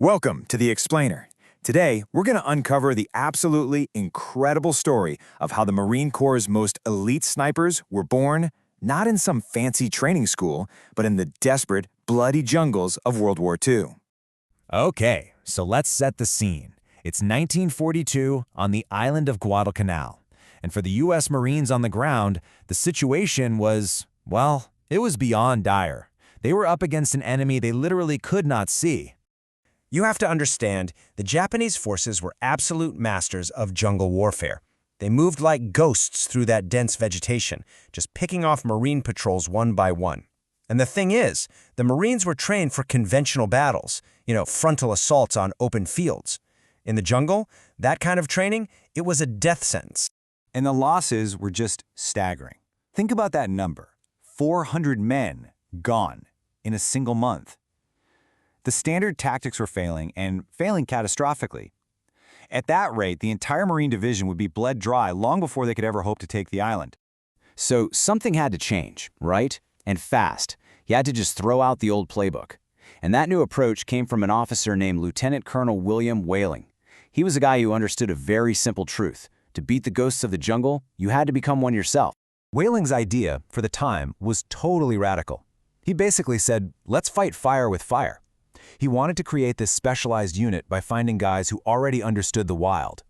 Welcome to The Explainer. Today, we're going to uncover the absolutely incredible story of how the Marine Corps' most elite snipers were born not in some fancy training school, but in the desperate, bloody jungles of World War II. Okay, so let's set the scene. It's 1942 on the island of Guadalcanal. And for the U.S. Marines on the ground, the situation was, well, it was beyond dire. They were up against an enemy they literally could not see. You have to understand, the Japanese forces were absolute masters of jungle warfare. They moved like ghosts through that dense vegetation, just picking off Marine patrols one by one. And the thing is, the Marines were trained for conventional battles, frontal assaults on open fields. In the jungle, that kind of training, it was a death sentence. And the losses were just staggering. Think about that number. 400 men gone in a single month. The standard tactics were failing, and failing catastrophically. At that rate, the entire Marine Division would be bled dry long before they could ever hope to take the island. So something had to change, right? And fast. You had to just throw out the old playbook. And that new approach came from an officer named Lieutenant Colonel William Whaling. He was a guy who understood a very simple truth. To beat the ghosts of the jungle, you had to become one yourself. Whaling's idea, for the time, was totally radical. He basically said, let's fight fire with fire. He wanted to create this specialized unit by finding guys who already understood the wild,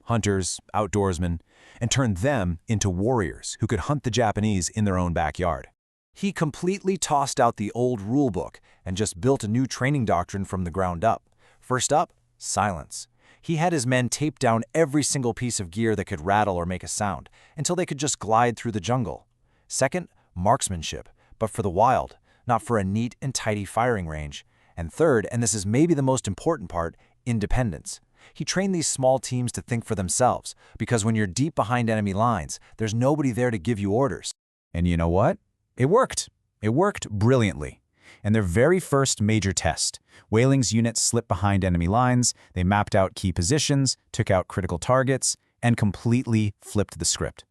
hunters, outdoorsmen, and turn them into warriors who could hunt the Japanese in their own backyard. He completely tossed out the old rulebook and just built a new training doctrine from the ground up. First up, silence. He had his men tape down every single piece of gear that could rattle or make a sound until they could just glide through the jungle. Second, marksmanship, but for the wild, not for a neat and tidy firing range. And third, and this is maybe the most important part, independence. He trained these small teams to think for themselves, because when you're deep behind enemy lines, there's nobody there to give you orders. And you know what? It worked. It worked brilliantly. In their very first major test, Whaling's unit slipped behind enemy lines, they mapped out key positions, took out critical targets, and completely flipped the script.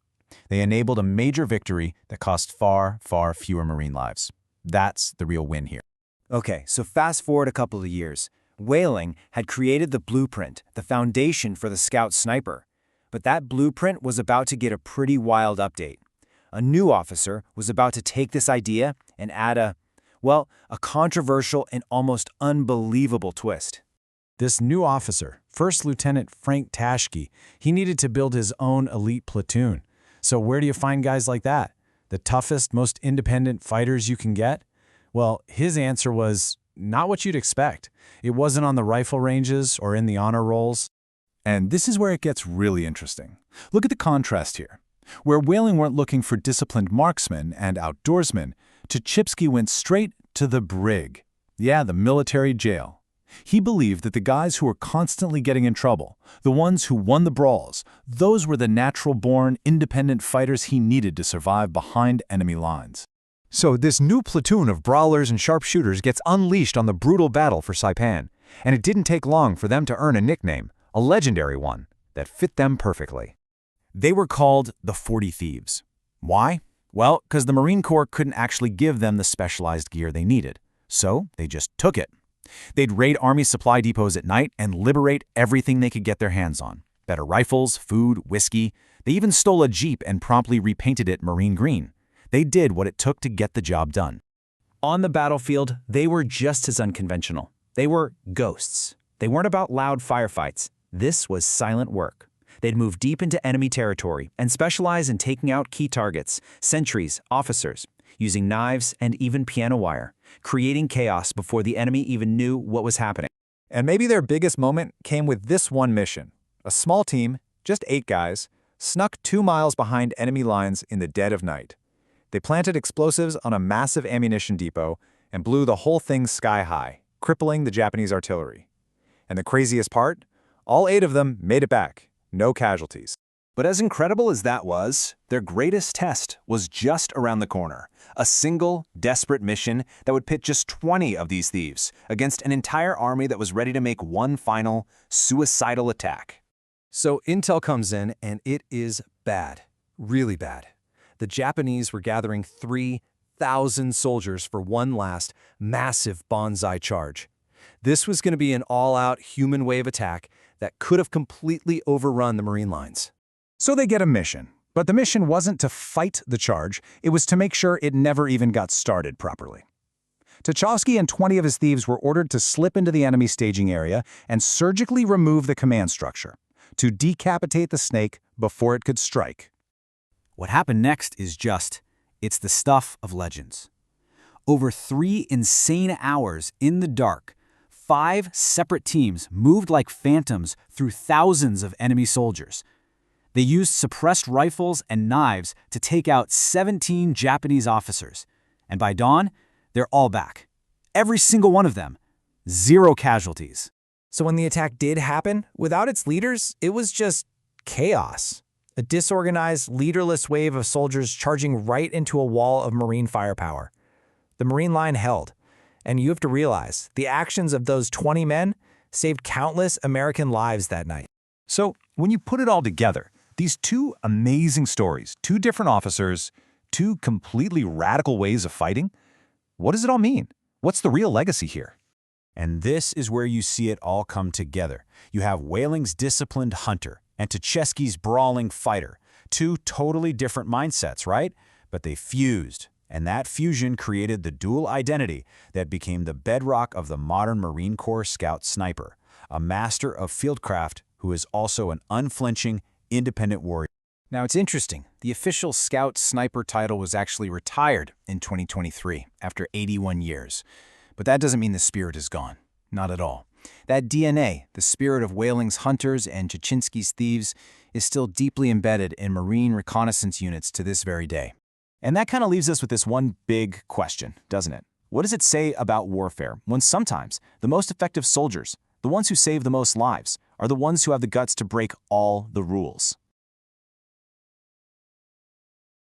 They enabled a major victory that cost far, far fewer Marine lives. That's the real win here. Okay, so fast forward a couple of years. Whaling had created the blueprint, the foundation for the scout sniper. But that blueprint was about to get a pretty wild update. A new officer was about to take this idea and add a controversial and almost unbelievable twist. This new officer, First Lieutenant Frank Taschke, he needed to build his own elite platoon. So where do you find guys like that? The toughest, most independent fighters you can get? Well, his answer was not what you'd expect. It wasn't on the rifle ranges or in the honor rolls. And this is where it gets really interesting. Look at the contrast here. Where Whaling weren't looking for disciplined marksmen and outdoorsmen, Taschke went straight to the brig. Yeah, the military jail. He believed that the guys who were constantly getting in trouble, the ones who won the brawls, those were the natural-born, independent fighters he needed to survive behind enemy lines. So this new platoon of brawlers and sharpshooters gets unleashed on the brutal battle for Saipan, and it didn't take long for them to earn a nickname, a legendary one, that fit them perfectly. They were called the 40 Thieves. Why? Well, because the Marine Corps couldn't actually give them the specialized gear they needed. So they just took it. They'd raid Army supply depots at night and liberate everything they could get their hands on. Better rifles, food, whiskey. They even stole a Jeep and promptly repainted it marine green. They did what it took to get the job done. On the battlefield, they were just as unconventional. They were ghosts. They weren't about loud firefights. This was silent work. They'd move deep into enemy territory and specialize in taking out key targets, sentries, officers, using knives and even piano wire, creating chaos before the enemy even knew what was happening. And maybe their biggest moment came with this one mission. A small team, just 8 guys, snuck 2 miles behind enemy lines in the dead of night. They planted explosives on a massive ammunition depot and blew the whole thing sky high, crippling the Japanese artillery. And the craziest part? All 8 of them made it back. No casualties. But as incredible as that was, their greatest test was just around the corner. A single, desperate mission that would pit just 20 of these thieves against an entire army that was ready to make one final, suicidal attack. So intel comes in, and it is bad. Really bad. The Japanese were gathering 3,000 soldiers for one last, massive banzai charge. This was going to be an all-out human wave attack that could have completely overrun the Marine lines. So they get a mission. But the mission wasn't to fight the charge, it was to make sure it never even got started properly. Tchaikovsky and 20 of his thieves were ordered to slip into the enemy staging area and surgically remove the command structure, to decapitate the snake before it could strike. What happened next is it's the stuff of legends. Over 3 insane hours in the dark, 5 separate teams moved like phantoms through thousands of enemy soldiers. They used suppressed rifles and knives to take out 17 Japanese officers. And by dawn, they're all back. Every single one of them. 0 casualties. So when the attack did happen, without its leaders, it was just chaos. A disorganized, leaderless wave of soldiers charging right into a wall of Marine firepower. The Marine line held. And you have to realize, the actions of those 20 men saved countless American lives that night. So when you put it all together, these 2 amazing stories, 2 different officers, 2 completely radical ways of fighting, what does it all mean? What's the real legacy here? And this is where you see it all come together. You have Whaling's disciplined hunter and Tchaikovsky's brawling fighter. 2 totally different mindsets, right? But they fused, and that fusion created the dual identity that became the bedrock of the modern Marine Corps Scout sniper, a master of fieldcraft who is also an unflinching, independent warrior. Now, it's interesting. The official Scout Sniper title was actually retired in 2023 after 81 years. But that doesn't mean the spirit is gone. Not at all. That DNA, the spirit of Whaling's hunters and Tchaikovsky's thieves, is still deeply embedded in Marine reconnaissance units to this very day. And that kind of leaves us with this one big question, doesn't it? What does it say about warfare when sometimes the most effective soldiers, the ones who save the most lives, are the ones who have the guts to break all the rules?